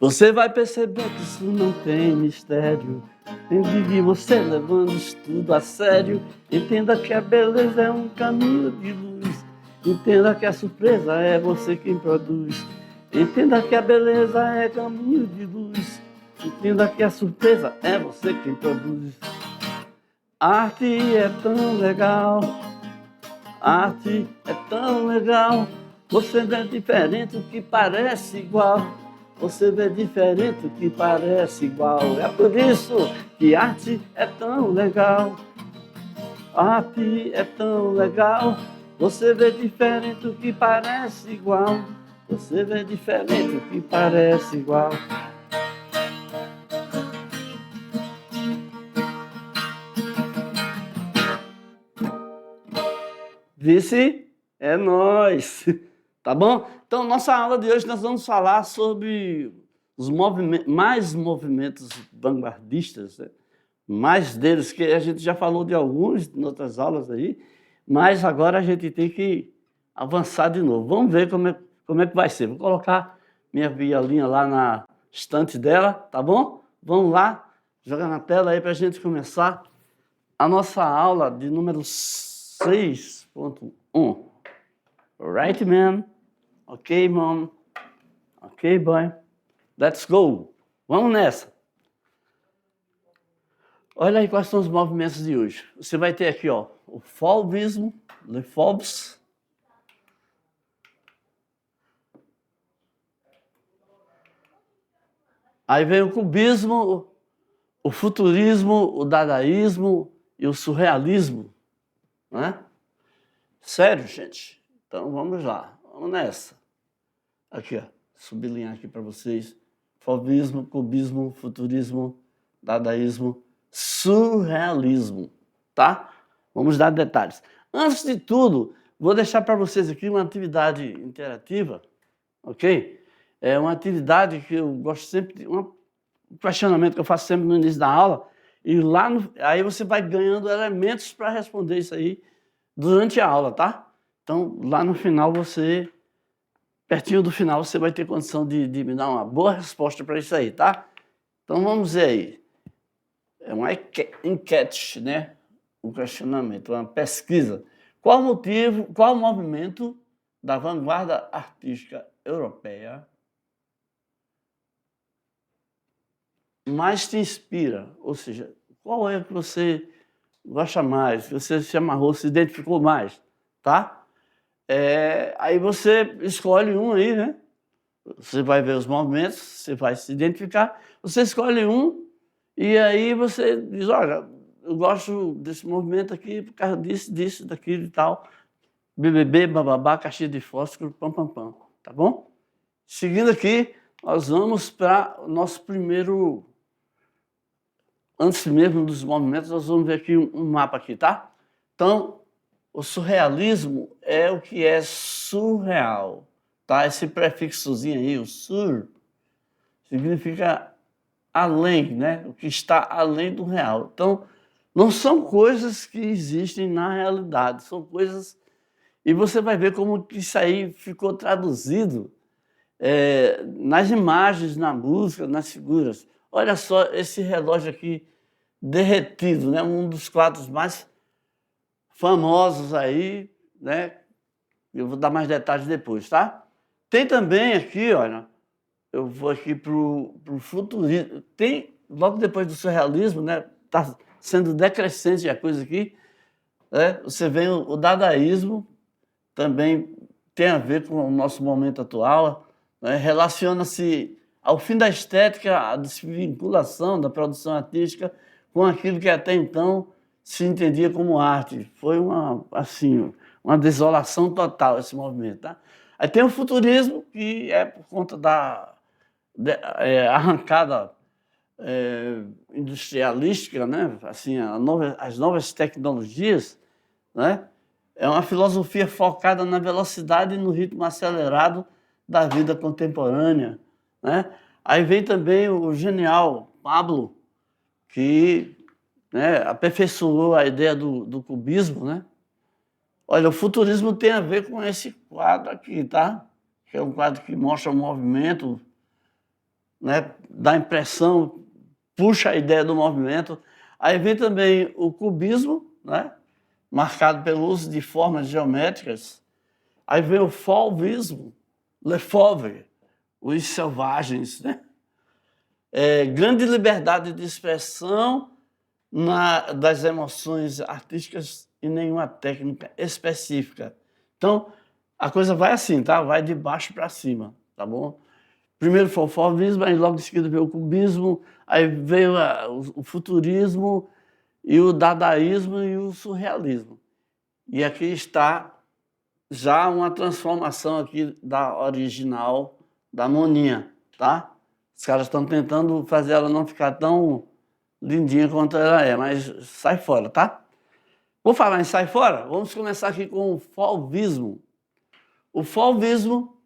Você vai perceber que isso não tem mistério. Entende que você levando isso tudo a sério. Entenda que a beleza é um caminho de luz. Entenda que a surpresa é você quem produz. Entenda que a beleza é caminho de luz. Entenda que a surpresa é você quem produz. Arte é tão legal. Arte é tão legal. Você vê diferente o que parece igual. Você vê diferente o que parece igual. É por isso que arte é tão legal. Arte é tão legal. Você vê diferente o que parece igual. Você vê diferente o que parece igual. Vice, é nóis. Tá bom? Então, nossa aula de hoje nós vamos falar sobre os mais movimentos vanguardistas, né? Mais deles, que a gente já falou de alguns em outras aulas aí, mas agora a gente tem que avançar de novo. Vamos ver como é que vai ser. Vou colocar minha violinha lá na estante dela, tá bom? Vamos lá, jogar na tela aí para a gente começar a nossa aula de número 6.1. Right, man? Ok, mom? Ok, boy? Let's go! Vamos nessa! Olha aí quais são os movimentos de hoje. Você vai ter aqui, ó, o Fauvismo, Le Faubs. Aí vem o Cubismo, o Futurismo, o Dadaísmo e o Surrealismo, né? Sério, gente? Então vamos lá, vamos nessa. Aqui, ó, sublinhar aqui para vocês. Fauvismo, Cubismo, Futurismo, Dadaísmo, Surrealismo, tá? Vamos dar detalhes. Antes de tudo, vou deixar para vocês aqui uma atividade interativa, ok? É uma atividade que eu gosto sempre de, um questionamento que eu faço sempre no início da aula, e lá aí você vai ganhando elementos para responder isso aí durante a aula, tá? Então, lá no final pertinho do final, você vai ter condição de me dar uma boa resposta para isso aí, tá? Então, vamos ver aí. É uma enquete, né? Um questionamento, uma pesquisa. Qual o movimento da vanguarda artística europeia mais te inspira? Ou seja, qual é que você gosta mais, que você se amarrou, se identificou mais, tá? Aí você escolhe um aí, né? Você vai ver os movimentos, você vai se identificar, você escolhe um e aí você diz, olha, eu gosto desse movimento aqui por causa disso, daquilo e tal. BBB, bababá, caixinha de fósforo, pam, pam, pam. Tá bom? Seguindo aqui, nós vamos para o nosso primeiro... Antes mesmo dos movimentos, nós vamos ver aqui um mapa aqui, tá? Então, o surrealismo é o que é surreal, tá? Esse prefixozinho aí, o sur, significa além, né? O que está além do real. Então, não são coisas que existem na realidade, são coisas... E você vai ver como que isso aí ficou traduzido nas imagens, na música, nas figuras. Olha só esse relógio aqui derretido, né? Um dos quadros mais famosos aí, né? Eu vou dar mais detalhes depois, tá? Tem também aqui, olha, eu vou aqui para o futurismo. Tem, logo depois do surrealismo, né? Está sendo decrescente a coisa aqui, né? Você vê o dadaísmo, também tem a ver com o nosso momento atual, né? Relaciona-se ao fim da estética, a desvinculação da produção artística com aquilo que até então se entendia como arte. Foi uma desolação total esse movimento, tá? Aí tem o futurismo, que é por conta da arrancada industrialística, né? Assim, as novas tecnologias, né? É uma filosofia focada na velocidade e no ritmo acelerado da vida contemporânea, né? Aí vem também o genial Pablo, que, né, aperfeiçoou a ideia do cubismo, né? Olha, o futurismo tem a ver com esse quadro aqui, tá? Que é um quadro que mostra o movimento né? Dá impressão, puxa a ideia do movimento. Aí vem também o cubismo, né? Marcado pelo uso de formas geométricas. Aí vem o fauvismo, Le Fauve, os selvagens, né? Grande liberdade de expressão das emoções artísticas e nenhuma técnica específica. Então, a coisa vai assim, tá? Vai de baixo para cima, tá bom? Primeiro foi o fauvismo, aí logo em seguida veio o cubismo, aí veio o futurismo, e o dadaísmo e o surrealismo. E aqui está já uma transformação aqui da original, da Moninha, tá? Os caras estão tentando fazer ela não ficar tão lindinha quanto ela é, mas sai fora, tá? Vou falar em sai fora? Vamos começar aqui com o fauvismo. O fauvismo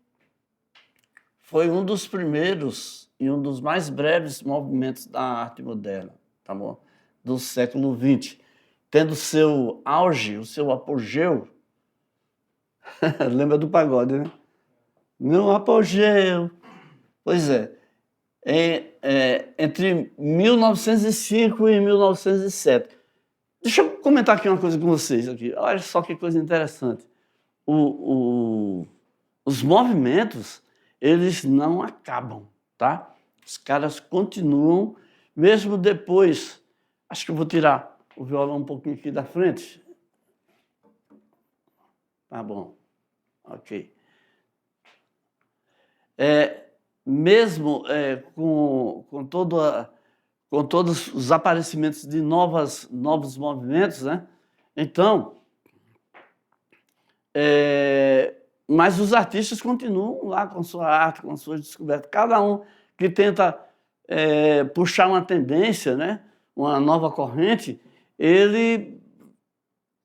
foi um dos primeiros e um dos mais breves movimentos da arte moderna, tá bom? Do século XX, tendo seu auge, o seu apogeu. Lembra do pagode, né? Meu apogeu. Pois é. Entre 1905 e 1907. Deixa eu comentar aqui uma coisa com vocês. Aqui. Olha só que coisa interessante. Os movimentos, eles não acabam, tá? Os caras continuam, mesmo depois. Acho que eu vou tirar o violão um pouquinho aqui da frente. Tá bom. Ok. Mesmo com todos os aparecimentos de novos movimentos, né? Então, mas os artistas continuam lá com sua arte, com suas descobertas. Cada um que tenta puxar uma tendência, né? Uma nova corrente, ele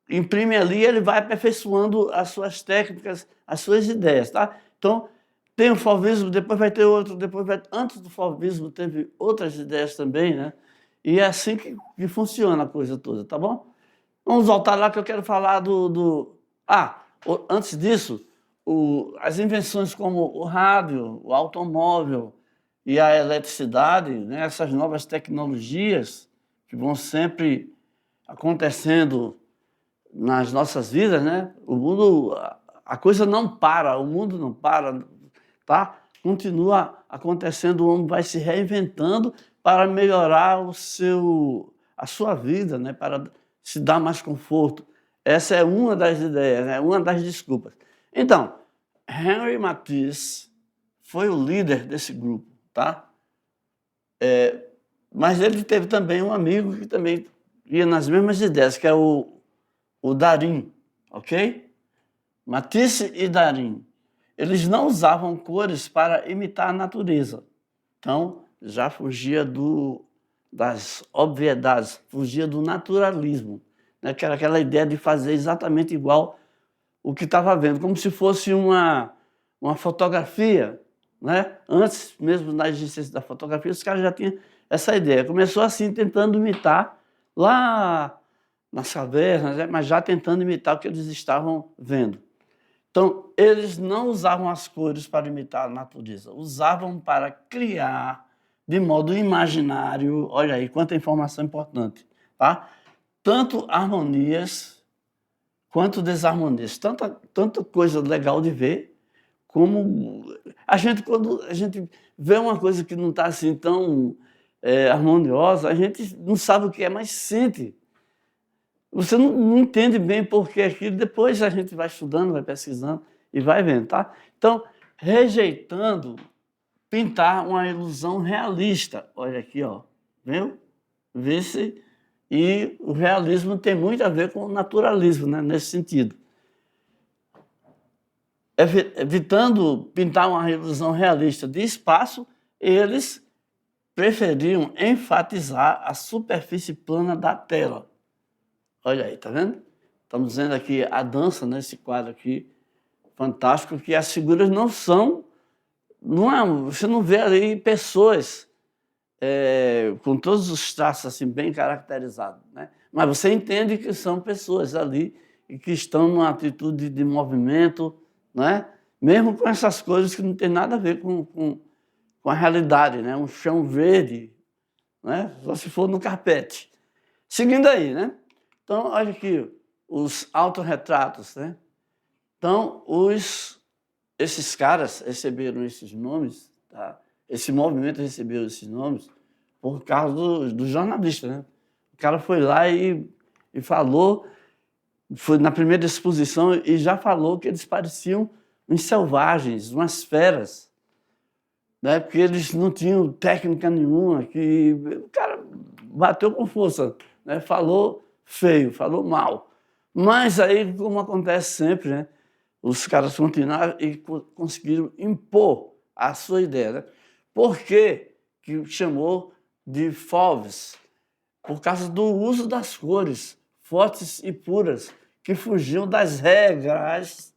imprime ali, ele vai aperfeiçoando as suas técnicas, as suas ideias, tá? Então, tem o fauvismo, depois vai ter outro, antes do fauvismo teve outras ideias também, né? E é assim que funciona a coisa toda, tá bom? Vamos voltar lá que eu quero falar antes disso, as invenções como o rádio, o automóvel e a eletricidade, né? Essas novas tecnologias que vão sempre acontecendo nas nossas vidas, né? O mundo, a coisa não para, o mundo não para, tá? Continua acontecendo, o homem vai se reinventando para melhorar a sua vida, né? Para se dar mais conforto. Essa é uma das ideias, né? Uma das desculpas. Então, Henri Matisse foi o líder desse grupo, tá? Mas ele teve também um amigo que também ia nas mesmas ideias, que é o Darim, ok? Matisse e Darim. Eles não usavam cores para imitar a natureza. Então, já fugia das obviedades, fugia do naturalismo, né? Que era aquela ideia de fazer exatamente igual o que estava vendo, como se fosse uma fotografia, né? Antes mesmo da existência da fotografia, os caras já tinham essa ideia. Começou assim, tentando imitar lá nas cavernas, né? Mas já tentando imitar o que eles estavam vendo. Então, eles não usavam as cores para imitar a natureza, usavam para criar de modo imaginário, olha aí, quanta informação importante, tá? Tanto harmonias quanto desarmonias, tanta coisa legal de ver, como quando a gente vê uma coisa que não está assim tão harmoniosa, a gente não sabe o que é, mas sente. Você não entende bem por que aquilo, depois a gente vai estudando, vai pesquisando e vai vendo, tá? Então, rejeitando pintar uma ilusão realista. Olha aqui, ó, viu? Vê-se. E o realismo tem muito a ver com o naturalismo, né? Nesse sentido. Evitando pintar uma ilusão realista de espaço, eles preferiam enfatizar a superfície plana da tela. Olha aí, tá vendo? Estamos dizendo aqui a dança, nesse quadro aqui, fantástico, que as figuras não são... você não vê ali pessoas com todos os traços assim, bem caracterizados, né? Mas você entende que são pessoas ali e que estão numa atitude de movimento, né? Mesmo com essas coisas que não tem nada a ver com com a realidade, né? Um chão verde, né? Só se for no carpete. Seguindo aí, né? Então, olha aqui, os autorretratos, né? Então, esses caras receberam esses nomes, tá? Esse movimento recebeu esses nomes por causa do jornalista, né? O cara foi lá e falou, foi na primeira exposição e já falou que eles pareciam uns selvagens, umas feras, né? Porque eles não tinham técnica nenhuma, que o cara bateu com força, né? Falou feio, falou mal. Mas aí, como acontece sempre, né? Os caras continuaram e conseguiram impor a sua ideia, né? Por que chamou de Fauves? Por causa do uso das cores fortes e puras, que fugiam das regras,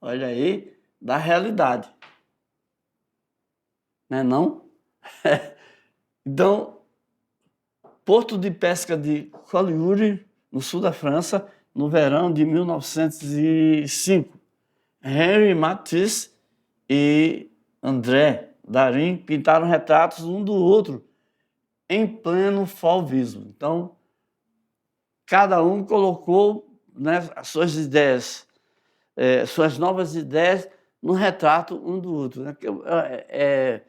olha aí, da realidade. Não é não? Então, porto de pesca de Collioure, no sul da França, no verão de 1905. Henri Matisse e André Darin pintaram retratos um do outro em pleno fauvismo. Então, cada um colocou, né, as suas ideias, suas novas ideias no retrato um do outro. Né? É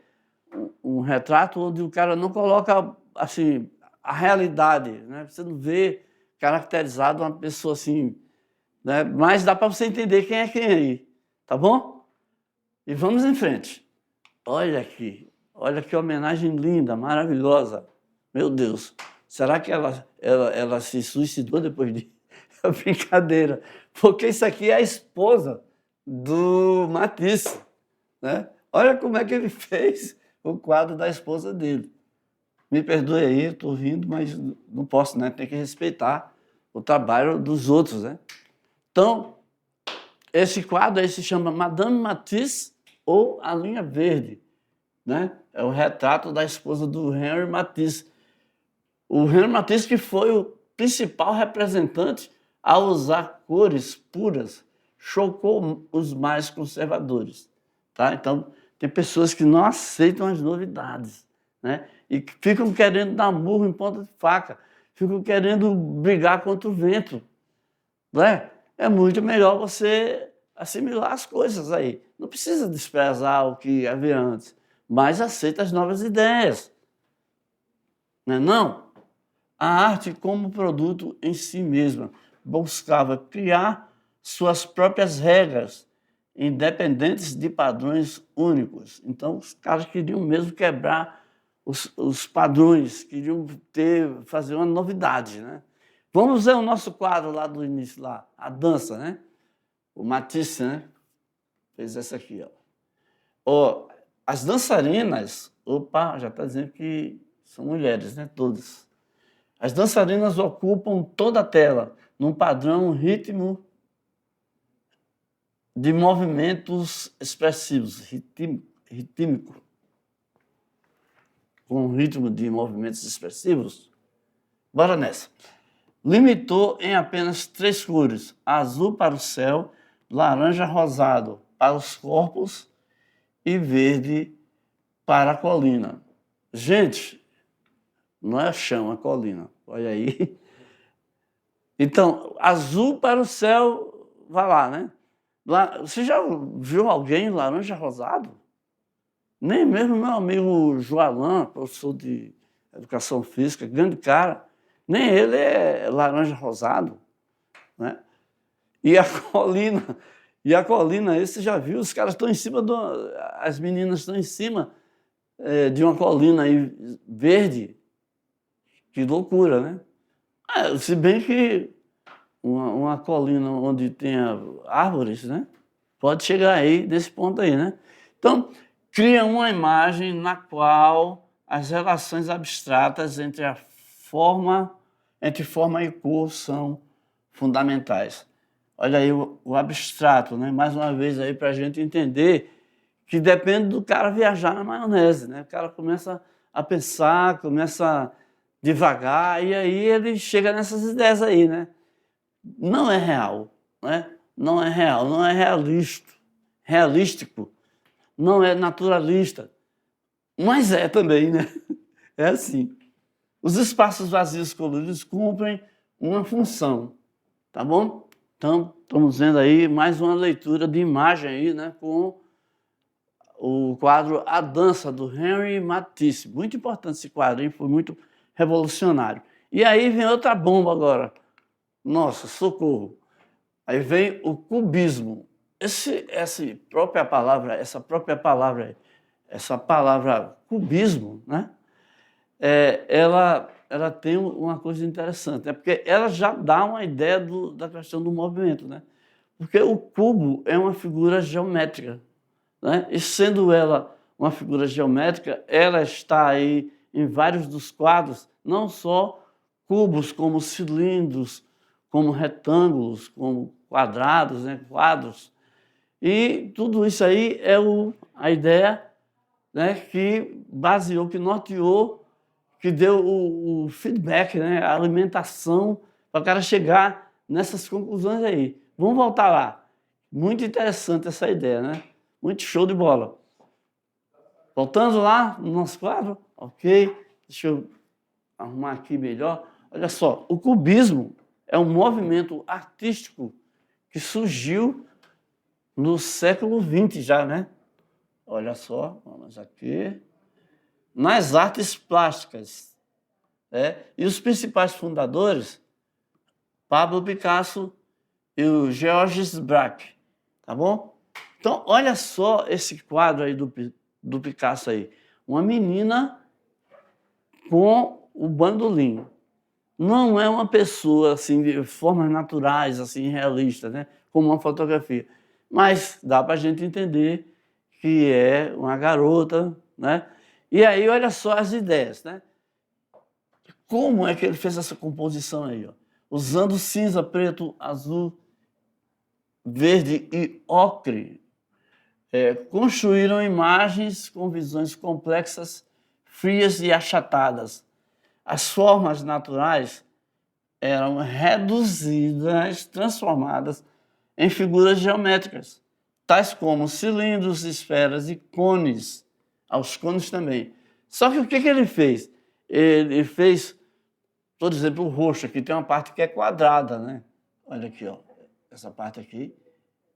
um retrato onde o cara não coloca assim, a realidade, né? Você não vê caracterizado uma pessoa assim, né? Mas dá para você entender quem é quem aí, tá bom? E vamos em frente. Olha que homenagem linda, maravilhosa. Meu Deus, será que ela se suicidou depois de... É brincadeira, porque isso aqui é a esposa do Matisse, né? Olha como é que ele fez o quadro da esposa dele. Me perdoe aí, estou rindo, mas não posso, né? Tem que respeitar o trabalho dos outros, né? Então, esse quadro aí se chama Madame Matisse ou A Linha Verde, né? É o retrato da esposa do Henri Matisse. O Henri Matisse que foi o principal representante a usar cores puras, chocou os mais conservadores, tá? Então, tem pessoas que não aceitam as novidades, né? E que ficam querendo dar murro em ponta de faca, ficam querendo brigar contra o vento, não é? É muito melhor você assimilar as coisas aí. Não precisa desprezar o que havia antes, mas aceita as novas ideias, não é não? A arte como produto em si mesma buscava criar suas próprias regras, independentes de padrões únicos. Então, os caras queriam mesmo quebrar os padrões, queriam fazer uma novidade, né? Vamos ver o nosso quadro lá do início, lá, a dança, né? O Matisse, né? Fez essa aqui, ó. Ó, as dançarinas, opa, já está dizendo que são mulheres, né? Todas. As dançarinas ocupam toda a tela, num padrão ritmo de movimentos expressivos, rítmico, com um ritmo de movimentos expressivos. Bora nessa. Limitou em apenas 3 cores: azul para o céu, laranja rosado para os corpos e verde para a colina. Gente, não é chão, é colina. Olha aí. Então, azul para o céu, vai lá, né? Você já viu alguém laranja rosado? Nem mesmo meu amigo Joalan, professor de educação física, grande cara, nem ele é laranja rosado, né? E a colina, aí você já viu, os caras estão em cima, as meninas estão em cima de uma colina aí verde. Que loucura, né? Se bem que uma colina onde tenha árvores, né? Pode chegar aí, nesse ponto aí, né? Então, cria uma imagem na qual as relações abstratas entre forma e cor são fundamentais. Olha aí o abstrato, né? Mais uma vez aí para a gente entender que depende do cara viajar na maionese, né? O cara começa a pensar, começa devagar e aí ele chega nessas ideias aí, né? Não é real, né? Não é real, não é realístico, não é naturalista. Mas é também, né? É assim. Os espaços vazios coloridos cumprem uma função, tá bom? Então, estamos vendo aí mais uma leitura de imagem aí, né? Com o quadro A Dança, do Henri Matisse. Muito importante esse quadro, hein? Foi muito revolucionário. E aí vem outra bomba agora. Nossa, socorro. Aí vem o cubismo. Essa palavra cubismo, né? Ela tem uma coisa interessante, é porque ela já dá uma ideia da questão do movimento, né? Porque o cubo é uma figura geométrica, né? E sendo ela uma figura geométrica, ela está aí em vários dos quadros, não só cubos como cilindros, como retângulos, como quadrados, né? Quadros. E tudo isso aí é a ideia, né? Que baseou, que norteou, que deu o feedback, né? A alimentação para o cara chegar nessas conclusões aí. Vamos voltar lá. Muito interessante essa ideia, né? Muito show de bola. Voltando lá no nosso quadro, ok? Deixa eu arrumar aqui melhor. Olha só, o cubismo é um movimento artístico que surgiu no século XX já, né? Olha só, vamos aqui. Nas artes plásticas. E os principais fundadores, Pablo Picasso e o Georges Braque, tá bom? Então, olha só esse quadro aí do Picasso aí. Uma menina com o bandolim. Não é uma pessoa assim de formas naturais, assim realistas, né? Como uma fotografia. Mas dá para a gente entender que é uma garota, né? E aí, olha só as ideias, né? Como é que ele fez essa composição aí, ó? Usando cinza, preto, azul, verde e ocre, construíram imagens com visões complexas, frias e achatadas. As formas naturais eram reduzidas, transformadas em figuras geométricas, tais como cilindros, esferas e cones, aos cones também. Só que o que ele fez? Ele fez, por exemplo, o roxo, aqui tem uma parte que é quadrada, né? Olha aqui, ó. Essa parte aqui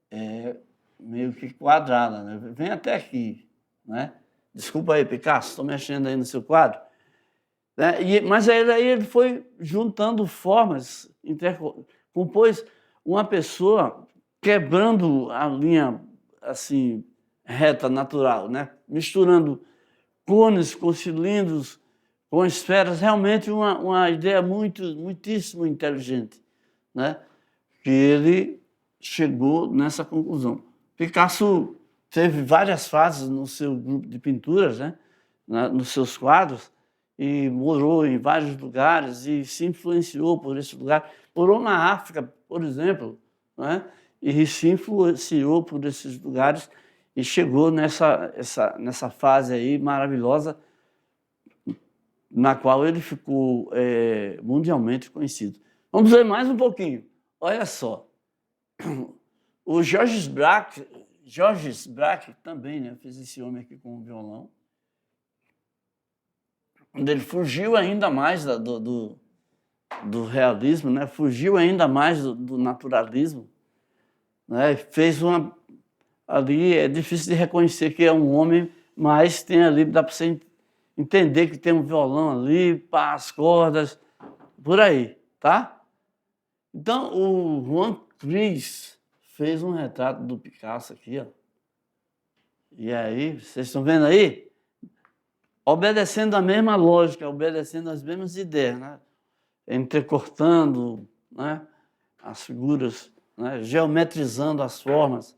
é meio que quadrada, né? Vem até aqui, né? Desculpa aí, Picasso, estou mexendo aí no seu quadro. Né? Mas aí ele foi juntando formas, compôs uma pessoa quebrando a linha assim reta, natural, né? Misturando cones com cilindros, com esferas, realmente uma ideia muitíssimo inteligente, né? Que ele chegou nessa conclusão. Picasso teve várias fases no seu grupo de pinturas, né? Nos seus quadros, e morou em vários lugares e se influenciou por esse lugar. Morou na África, por exemplo, né? E se influenciou por esses lugares e chegou nessa fase aí maravilhosa, na qual ele ficou mundialmente conhecido. Vamos ver mais um pouquinho. Olha só, o Georges Braque também, né, fez esse homem aqui com o violão, onde ele fugiu ainda mais do realismo, né, fugiu ainda mais do naturalismo, né, fez uma... Ali é difícil de reconhecer que é um homem, mas tem ali, dá para você entender que tem um violão ali, pá, as cordas, por aí, tá? Então, o Juan Gris fez um retrato do Picasso aqui, ó. E aí, vocês estão vendo aí? Obedecendo a mesma lógica, obedecendo as mesmas ideias, né? Entrecortando, né, as figuras, né? Geometrizando as formas.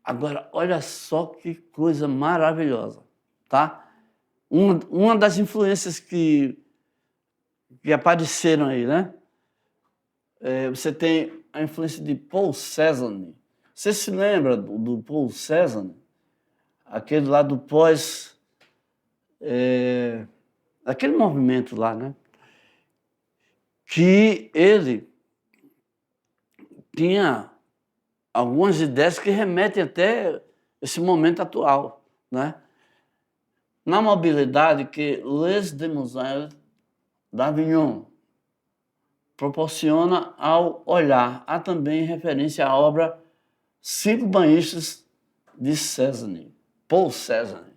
Agora, olha só que coisa maravilhosa, tá? Uma das influências que apareceram aí, né? Você tem a influência de Paul Cézanne. Você se lembra do Paul Cézanne? Aquele lá do aquele movimento lá, né? Que ele tinha algumas ideias que remetem até esse momento atual, né? na mobilidade que Les Demoiselles d'Avignon proporciona ao olhar. Há também referência à obra Cinco Banhistas de Cézanne, Paul Cézanne.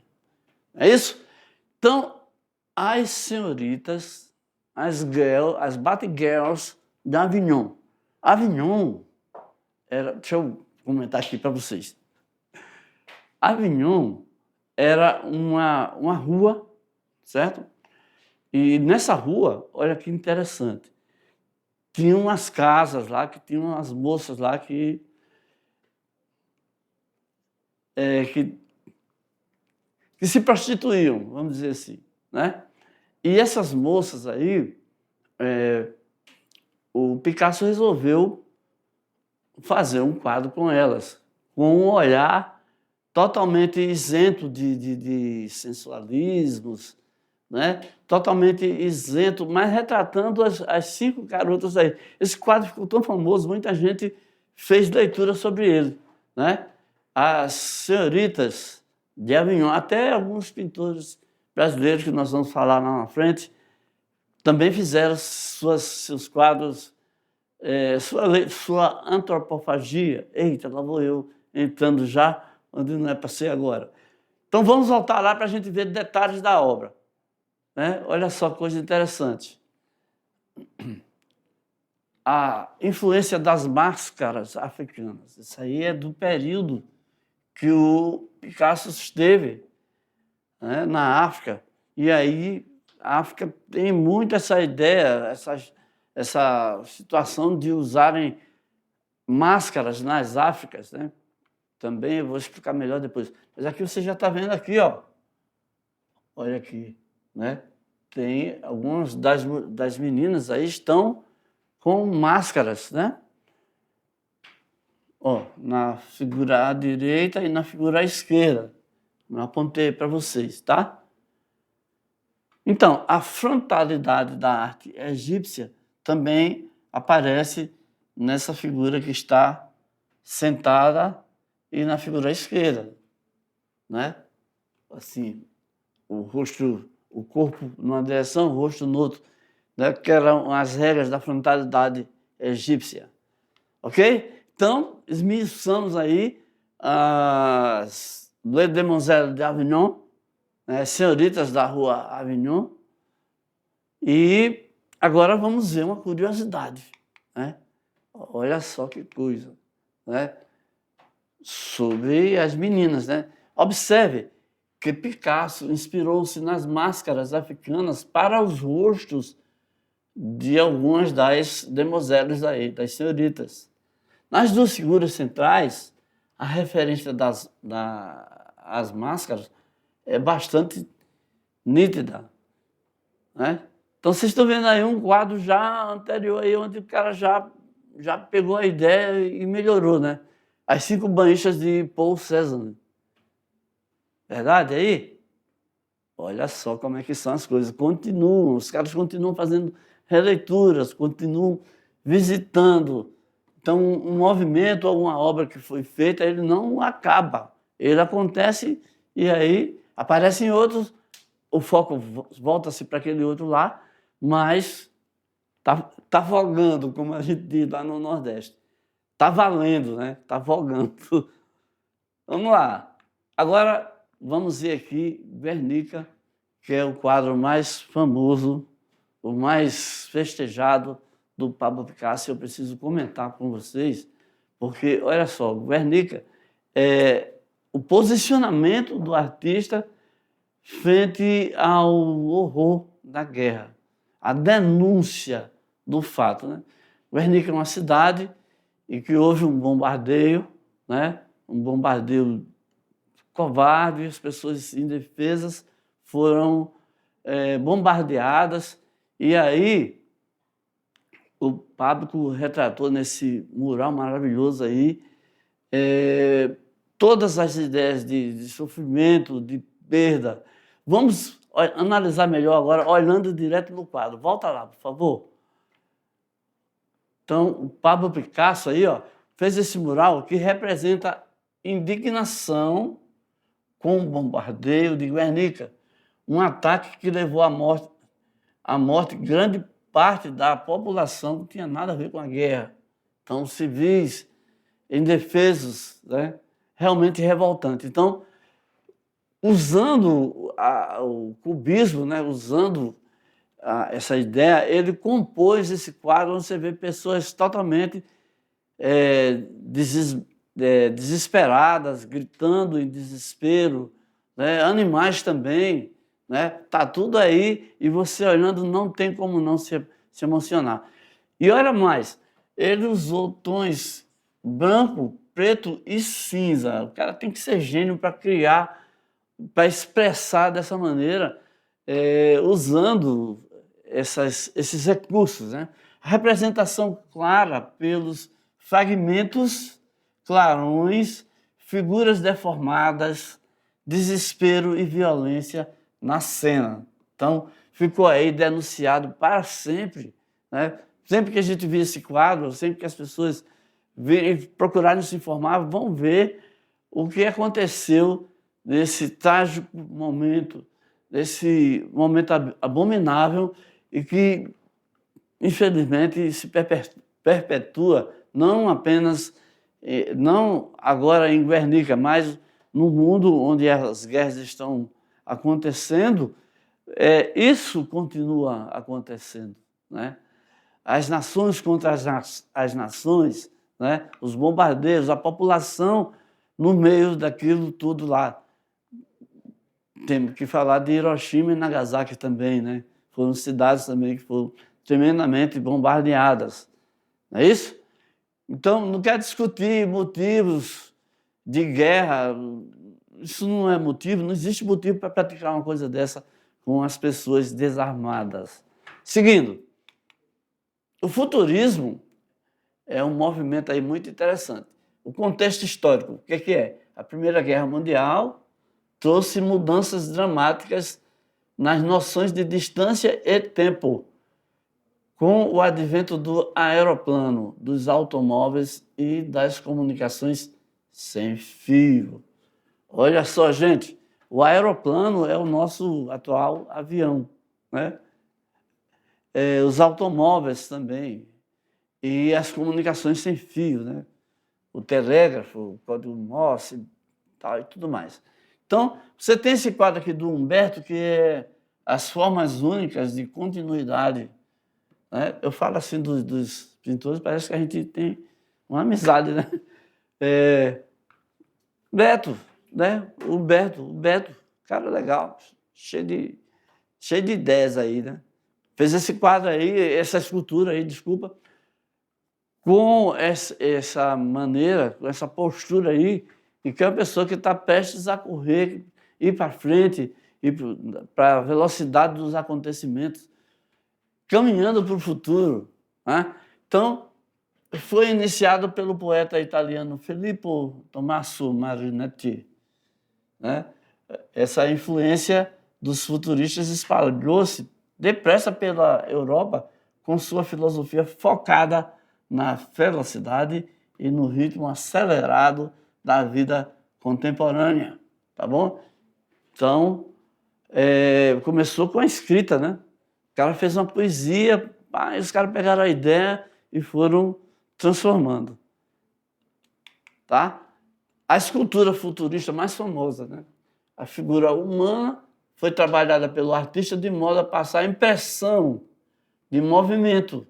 É isso? Então, as senhoritas, as Batgirls de Avignon. Avignon era... Deixa eu comentar aqui para vocês. Avignon era uma rua, certo? E nessa rua, olha que interessante, tinha umas casas lá, que tinham umas moças lá que se prostituíam, vamos dizer assim, né? E essas moças aí, o Picasso resolveu fazer um quadro com elas, com um olhar totalmente isento de sensualismos, né? Totalmente isento, mas retratando as cinco garotas aí. Esse quadro ficou tão famoso, muita gente fez leitura sobre ele, né? As senhoritas de Avignon, até alguns pintores brasileiros que nós vamos falar lá na frente, também fizeram seus quadros, sua antropofagia. Eita, lá vou eu entrando já onde não é para ser agora. Então vamos voltar lá para a gente ver detalhes da obra, né? Olha só, coisa interessante. A influência das máscaras africanas. Isso aí é do período que o Picasso esteve, né, na África. E aí a África tem muito essa ideia, essa situação de usarem máscaras nas Áfricas, né? Também eu vou explicar melhor depois. Mas aqui você já está vendo aqui, ó. Olha aqui, né? Tem algumas das meninas aí estão com máscaras, né? Ó, na figura à direita e na figura à esquerda. Eu apontei para vocês, tá? Então, a frontalidade da arte egípcia também aparece nessa figura que está sentada e na figura à esquerda, né? Assim, o rosto, o corpo numa direção, o rosto no outro, né? Que eram as regras da frontalidade egípcia, ok? Então, esmiuçamos aí as Les Demoiselles d'Avignon, né? Senhoritas da rua Avignon, e agora vamos ver uma curiosidade, né? Olha só que coisa, né? Sobre as meninas, né? Observe que Picasso inspirou-se nas máscaras africanas para os rostos de algumas das demoiselles aí, das senhoritas. Nas duas figuras centrais, a referência às máscaras é bastante nítida, né? Então vocês estão vendo aí um quadro já anterior aí, onde o cara já pegou a ideia e melhorou, né? As Cinco Banhistas de Paul Cézanne. Verdade aí? Olha só como é que são as coisas. Continuam, os caras continuam fazendo releituras, continuam visitando. Então, um movimento, alguma obra que foi feita, ele não acaba. Ele acontece e aí aparecem outros, o foco volta-se para aquele outro lá, mas tá vogando, como a gente diz lá no Nordeste. Tá valendo, né? Tá vogando. Vamos lá. Agora, vamos ver aqui Guernica, que é o quadro mais famoso, o mais festejado do Pablo Picasso. Eu preciso comentar com vocês, porque, olha só, Guernica é o posicionamento do artista frente ao horror da guerra, a denúncia do fato, né? Guernica é uma cidade em que houve um bombardeio, né? Um bombardeio covarde, as pessoas indefesas foram bombardeadas, e aí o Pablo retratou nesse mural maravilhoso aí todas as ideias de sofrimento, de perda. Vamos analisar melhor agora, olhando direto no quadro. Volta lá, por favor. Então, o Pablo Picasso aí, ó, fez esse mural que representa indignação com o bombardeio de Guernica. um ataque que levou à morte grande parte da população que não tinha nada a ver com a guerra. Então, civis indefesos, né? Realmente revoltante. Então, usando o cubismo, né? Usando essa ideia, ele compôs esse quadro onde você vê pessoas totalmente desesperadas, gritando em desespero, né? Animais também, né? Tá tudo aí e você olhando não tem como não se emocionar. E olha mais, ele usou tons branco, preto e cinza. O cara tem que ser gênio para criar, para expressar dessa maneira, usando esses recursos, né? A representação clara pelos fragmentos, clarões, figuras deformadas, desespero e violência na cena. Então, ficou aí denunciado para sempre, né? Sempre que a gente vê esse quadro, sempre que as pessoas procurarem se informar, vão ver o que aconteceu nesse trágico momento, nesse momento abominável e que, infelizmente, se perpetua não apenas, não agora em Guernica, mas no mundo onde as guerras estão acontecendo, isso continua acontecendo, né? As nações contra as nações, né? Os bombardeios, a população no meio daquilo tudo lá. Temos que falar de Hiroshima e Nagasaki também, né? Foram cidades também que foram tremendamente bombardeadas. Não é isso? Então, não quero discutir motivos de guerra. Isso não é motivo, não existe motivo para praticar uma coisa dessa com as pessoas desarmadas. Seguindo, o futurismo é um movimento aí muito interessante. O contexto histórico, o que é? A Primeira Guerra Mundial trouxe mudanças dramáticas nas noções de distância e tempo, com o advento do aeroplano, dos automóveis e das comunicações sem fio. Olha só, gente, o aeroplano é o nosso atual avião, né? Os automóveis também, e as comunicações sem fio, né? O telégrafo, o código Morse tal, e tudo mais. Então, você tem esse quadro aqui do Humberto, que é as formas únicas de continuidade, né? Eu falo assim dos pintores, parece que a gente tem uma amizade, né? Beto, né? O Beto, cara legal, cheio de ideias aí, né? Fez esse quadro aí, essa escultura aí, desculpa, com essa maneira, com essa postura aí, e que é uma pessoa que está prestes a correr, ir para frente, ir para a velocidade dos acontecimentos, caminhando para o futuro, né? Então, foi iniciado pelo poeta italiano Filippo Tommaso Marinetti, né? Essa influência dos futuristas espalhou-se depressa pela Europa com sua filosofia focada na velocidade e no ritmo acelerado da vida contemporânea, tá bom? Então, começou com a escrita, né? O cara fez uma poesia, os caras pegaram a ideia e foram transformando, tá? A escultura futurista mais famosa, né? A figura humana foi trabalhada pelo artista de modo a passar a impressão de movimento,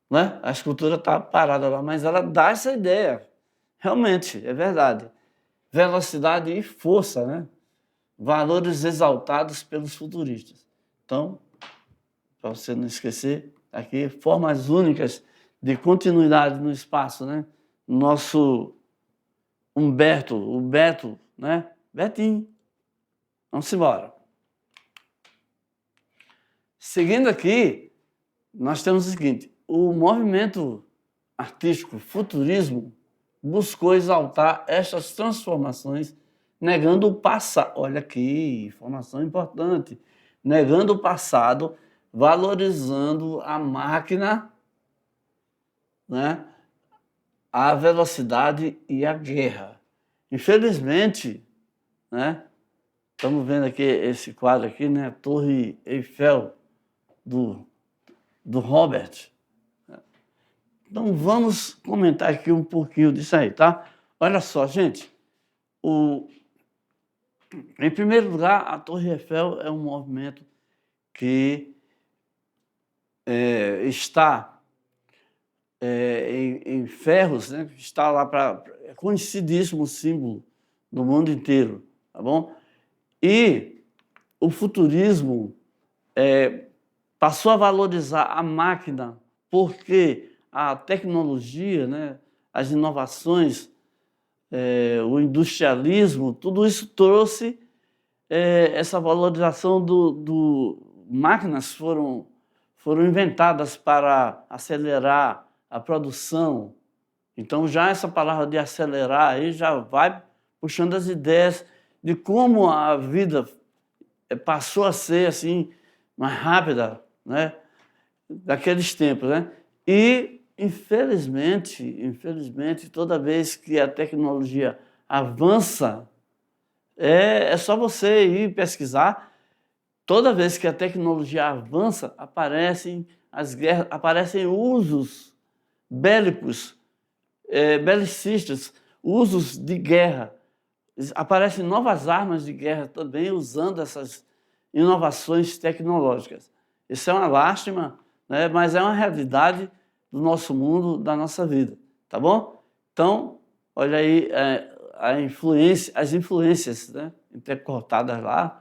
né? A escultura está parada lá, mas ela dá essa ideia. Realmente, é verdade. Velocidade e força, né? Valores exaltados pelos futuristas. Então, para você não esquecer, aqui, formas únicas de continuidade no espaço, né? Nosso Humberto, o Beto, né? Betinho. Vamos embora. Seguindo aqui, nós temos o seguinte: o movimento artístico futurismo buscou exaltar estas transformações, negando o passado. Olha aqui, informação importante. Negando o passado, valorizando a máquina, né? A velocidade e a guerra. Infelizmente, né? Estamos vendo aqui esse quadro aqui, né? A Torre Eiffel, do Robert. Então, vamos comentar aqui um pouquinho disso aí, tá? Olha só, gente. Em primeiro lugar, a Torre Eiffel é um movimento que está em ferros, né? Está lá é conhecidíssimo símbolo do mundo inteiro, tá bom? E o futurismo passou a valorizar a máquina porque a tecnologia, né? As inovações, o industrialismo, tudo isso trouxe essa valorização máquinas foram inventadas para acelerar a produção. Então, já essa palavra de acelerar aí já vai puxando as ideias de como a vida passou a ser assim mais rápida, né? Daqueles tempos, né? E infelizmente, toda vez que a tecnologia avança, é só você ir pesquisar. Toda vez que a tecnologia avança, aparecem as guerras, aparecem usos bélicos, belicistas, usos de guerra. Aparecem novas armas de guerra também usando essas inovações tecnológicas. Isso é uma lástima, né? Mas é uma realidade do nosso mundo, da nossa vida, tá bom? Então, olha aí as influências, né? Intercortadas lá.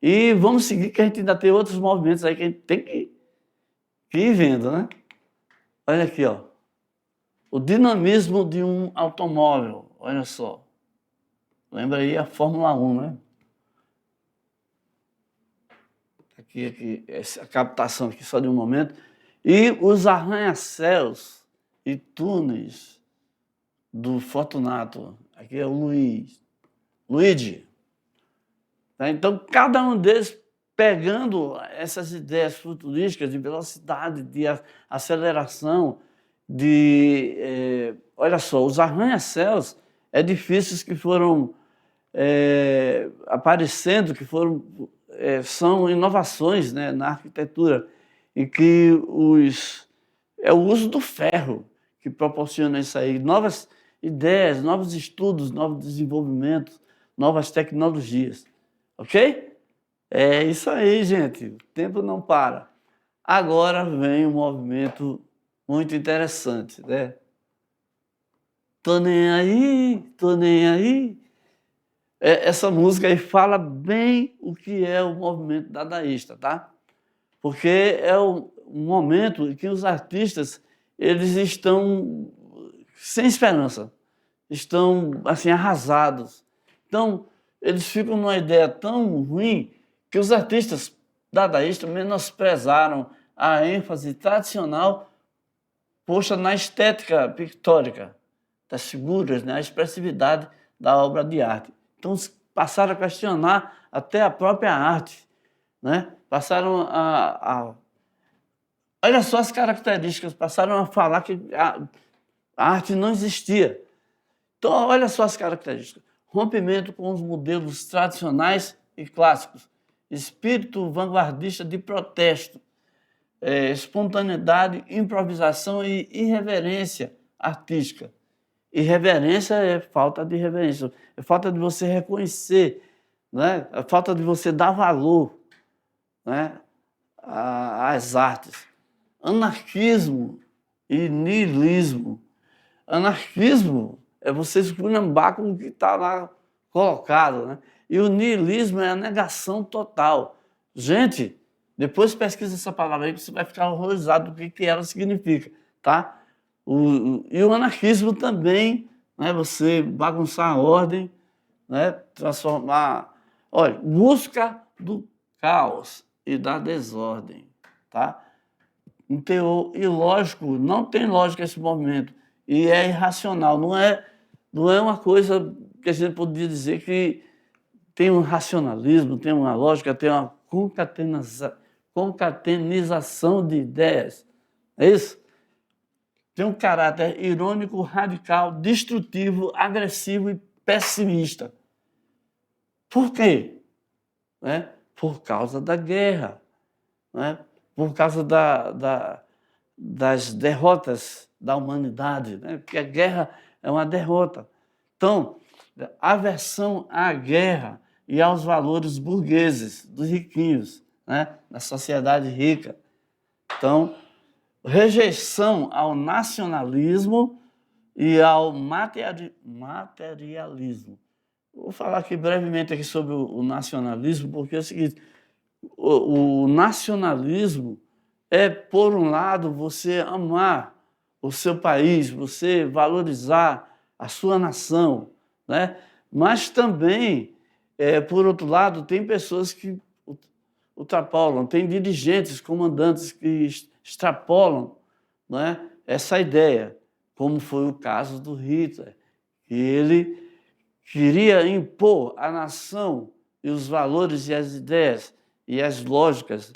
E vamos seguir, que a gente ainda tem outros movimentos aí que a gente tem que ir vendo, né? Olha aqui, ó. O dinamismo de um automóvel, olha só. Lembra aí a Fórmula 1, né? Aqui, essa captação aqui só de um momento. E os arranha-céus e túneis do Fortunato. Aqui é o Luigi. Tá? Então, cada um deles pegando essas ideias futurísticas de velocidade, de aceleração, olha só, os arranha-céus, edifícios que foram aparecendo, que são inovações, né, na arquitetura, e que é o uso do ferro que proporciona isso aí, novas ideias, novos estudos, novos desenvolvimentos, novas tecnologias. Ok? É isso aí, gente. O tempo não para. Agora vem um movimento muito interessante, né? Tô nem aí, tô nem aí. Essa música aí fala bem o que é o movimento dadaísta, tá? Porque é um momento em que os artistas eles estão sem esperança, estão assim arrasados. Então, eles ficam numa ideia tão ruim que os artistas dadaístas menosprezaram a ênfase tradicional posta na estética pictórica das figuras, né, a expressividade da obra de arte. Então, passaram a questionar até a própria arte, né? Passaram olha só as características, passaram a falar que a arte não existia. Então, olha só as características. Rompimento com os modelos tradicionais e clássicos. Espírito vanguardista de protesto. Espontaneidade, improvisação e irreverência artística. Irreverência é falta de reverência. É falta de você reconhecer, né? É falta de você dar valor, né, às artes. Anarquismo e niilismo. Anarquismo é você esculhambar com o que está lá colocado, né? E o niilismo é a negação total. Gente, depois pesquisa essa palavra aí que você vai ficar horrorizado do que ela significa, tá? E o anarquismo também, né? Você bagunçar a ordem, né? Transformar... Olha, busca do caos e da desordem, tá? Um teor ilógico, não tem lógica esse movimento. E é irracional, não é uma coisa que a gente poderia dizer que tem um racionalismo, tem uma lógica, tem uma concatenização de ideias. É isso? Tem um caráter irônico, radical, destrutivo, agressivo e pessimista. Por quê? né? Por causa da guerra, né? Por causa das derrotas da humanidade, né? Porque a guerra é uma derrota. Então, aversão à guerra e aos valores burgueses, dos riquinhos, né? Da sociedade rica. Então, rejeição ao nacionalismo e ao materialismo. Vou falar aqui brevemente aqui sobre o nacionalismo, porque é o seguinte, o nacionalismo é, por um lado, você amar o seu país, você valorizar a sua nação, né? Mas também, por outro lado, tem pessoas que ultrapolam, tem dirigentes, comandantes que extrapolam, né, essa ideia, como foi o caso do Hitler, que ele queria impor à nação e os valores e as ideias e as lógicas,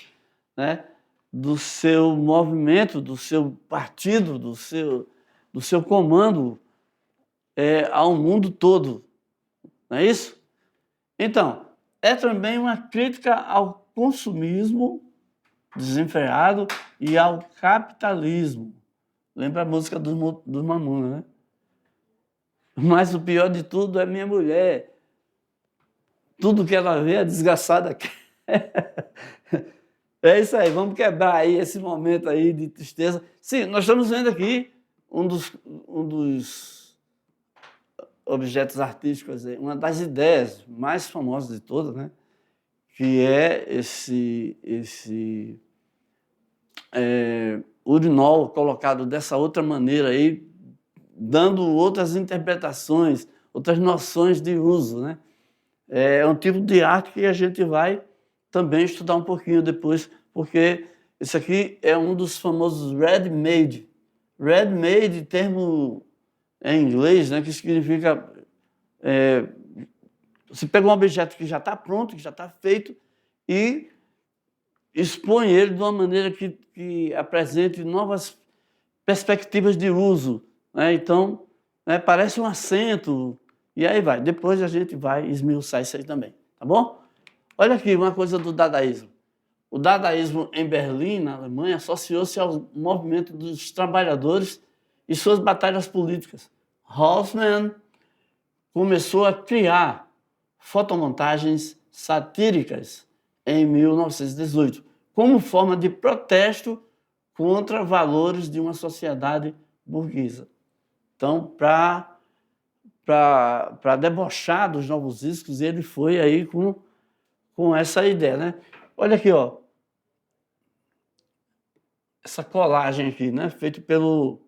né, do seu movimento, do seu partido, do seu comando ao mundo todo. Não é isso? Então, é também uma crítica ao consumismo desenfreado e ao capitalismo. Lembra a música dos Mamonas, né? Mas o pior de tudo é minha mulher. Tudo que ela vê é desgraçada. É isso aí, vamos quebrar aí esse momento aí de tristeza. Sim, nós estamos vendo aqui um dos objetos artísticos, uma das ideias mais famosas de todas, né? Que é esse urinol colocado dessa outra maneira aí, dando outras interpretações, outras noções de uso, né? É um tipo de arte que a gente vai também estudar um pouquinho depois, porque esse aqui é um dos famosos ready-made. Ready-made, termo em inglês, né, que significa você pega um objeto que já está pronto, que já está feito, e expõe ele de uma maneira que apresente novas perspectivas de uso, né? Então, né, parece um assento, e aí vai. Depois a gente vai esmiuçar isso aí também, tá bom? Olha aqui uma coisa do dadaísmo. O dadaísmo em Berlim, na Alemanha, associou-se ao movimento dos trabalhadores e suas batalhas políticas. Haussmann começou a criar fotomontagens satíricas em 1918, como forma de protesto contra valores de uma sociedade burguesa. Então, para debochar dos novos discos, ele foi aí com essa ideia, né? Olha aqui, ó. Essa colagem aqui, né? Feita pelo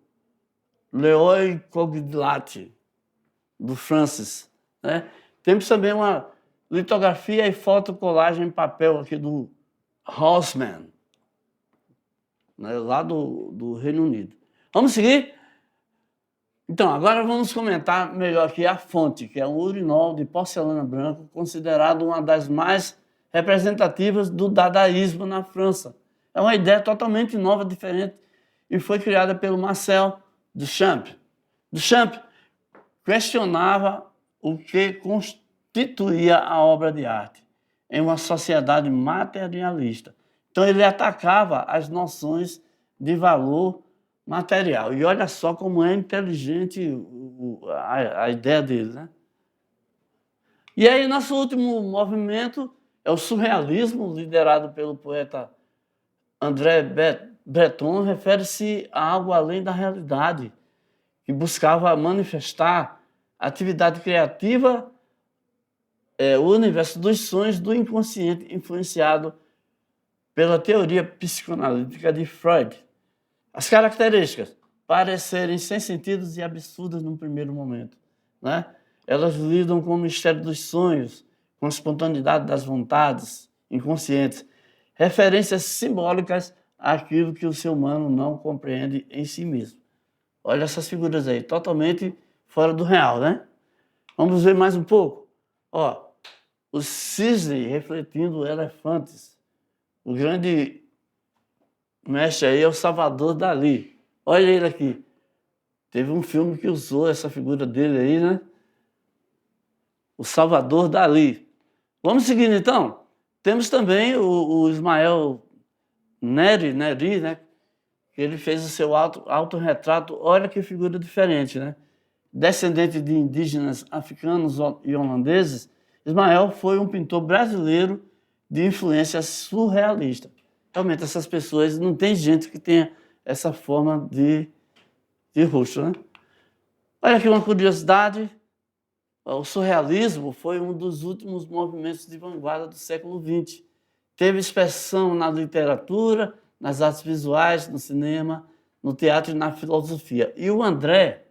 Leoi Cogliatti, do Francis, né? Temos também uma litografia e fotocolagem em papel aqui do Haussmann, né? Lá do Reino Unido. Vamos seguir? Então, agora vamos comentar melhor aqui a fonte, que é um urinol de porcelana branca, considerado uma das mais representativas do dadaísmo na França. É uma ideia totalmente nova, diferente, e foi criada pelo Marcel Duchamp. Duchamp questionava o que constituía a obra de arte em uma sociedade materialista. Então, ele atacava as noções de valor material. E olha só como é inteligente a ideia dele, né? E aí, nosso último movimento é o surrealismo, liderado pelo poeta André Breton, refere-se a algo além da realidade, que buscava manifestar a atividade criativa, o universo dos sonhos do inconsciente, influenciado pela teoria psicanalítica de Freud. As características: parecerem sem sentidos e absurdas num primeiro momento, né? Elas lidam com o mistério dos sonhos, com a espontaneidade das vontades inconscientes, referências simbólicas àquilo que o ser humano não compreende em si mesmo. Olha essas figuras aí, totalmente fora do real, né? Vamos ver mais um pouco. Ó, o cisne refletindo elefantes. O grande mestre aí é o Salvador Dalí. Olha ele aqui. Teve um filme que usou essa figura dele aí, né? O Salvador Dalí. Vamos seguindo então? Temos também o Ismael Neri, né? Que ele fez o seu autorretrato. Olha que figura diferente, né? Descendente de indígenas africanos e holandeses, Ismael foi um pintor brasileiro de influência surrealista. Realmente, essas pessoas, não tem gente que tenha essa forma de rosto, né? Olha aqui uma curiosidade. O surrealismo foi um dos últimos movimentos de vanguarda do século XX. Teve expressão na literatura, nas artes visuais, no cinema, no teatro e na filosofia. E o André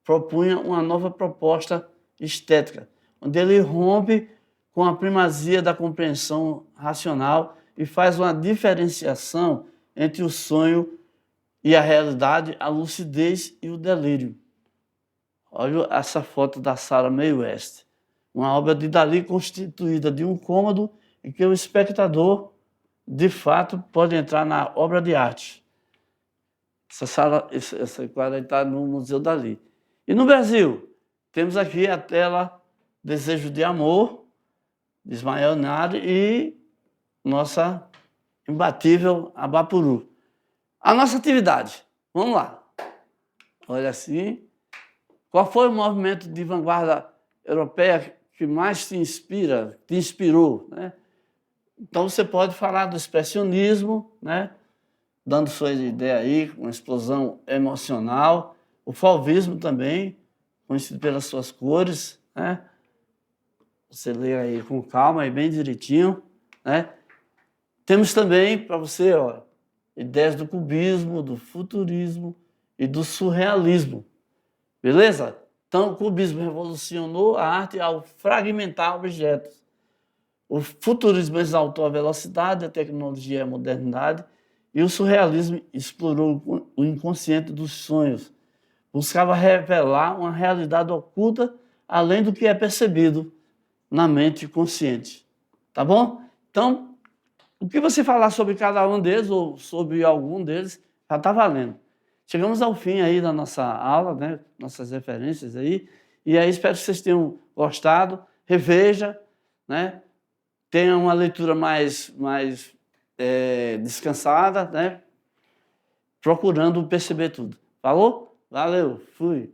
propunha uma nova proposta estética, onde ele rompe com a primazia da compreensão racional e faz uma diferenciação entre o sonho e a realidade, a lucidez e o delírio. Olha essa foto da Sarah Mae West, uma obra de Dalí constituída de um cômodo em que o espectador, de fato, pode entrar na obra de arte. Essa quadra está no Museu Dalí. E no Brasil, temos aqui a tela Desejo de Amor, de Ismael Neri, e nossa imbatível Abapuru. A nossa atividade, vamos lá. Olha assim. Qual foi o movimento de vanguarda europeia que mais te inspirou, né? Então você pode falar do expressionismo, né? Dando sua ideia aí, uma explosão emocional. O fauvismo também, conhecido pelas suas cores, né? Você lê aí com calma e bem direitinho, né? Temos também para você, ó, ideias do cubismo, do futurismo e do surrealismo. Beleza? Então, o cubismo revolucionou a arte ao fragmentar objetos. O futurismo exaltou a velocidade, a tecnologia e a modernidade. E o surrealismo explorou o inconsciente dos sonhos. Buscava revelar uma realidade oculta além do que é percebido na mente consciente. Tá bom? Então, o que você falar sobre cada um deles ou sobre algum deles já está valendo. Chegamos ao fim aí da nossa aula, né? Nossas referências aí. E aí espero que vocês tenham gostado. Reveja, né? Tenha uma leitura mais descansada, né? Procurando perceber tudo. Falou? Valeu, fui.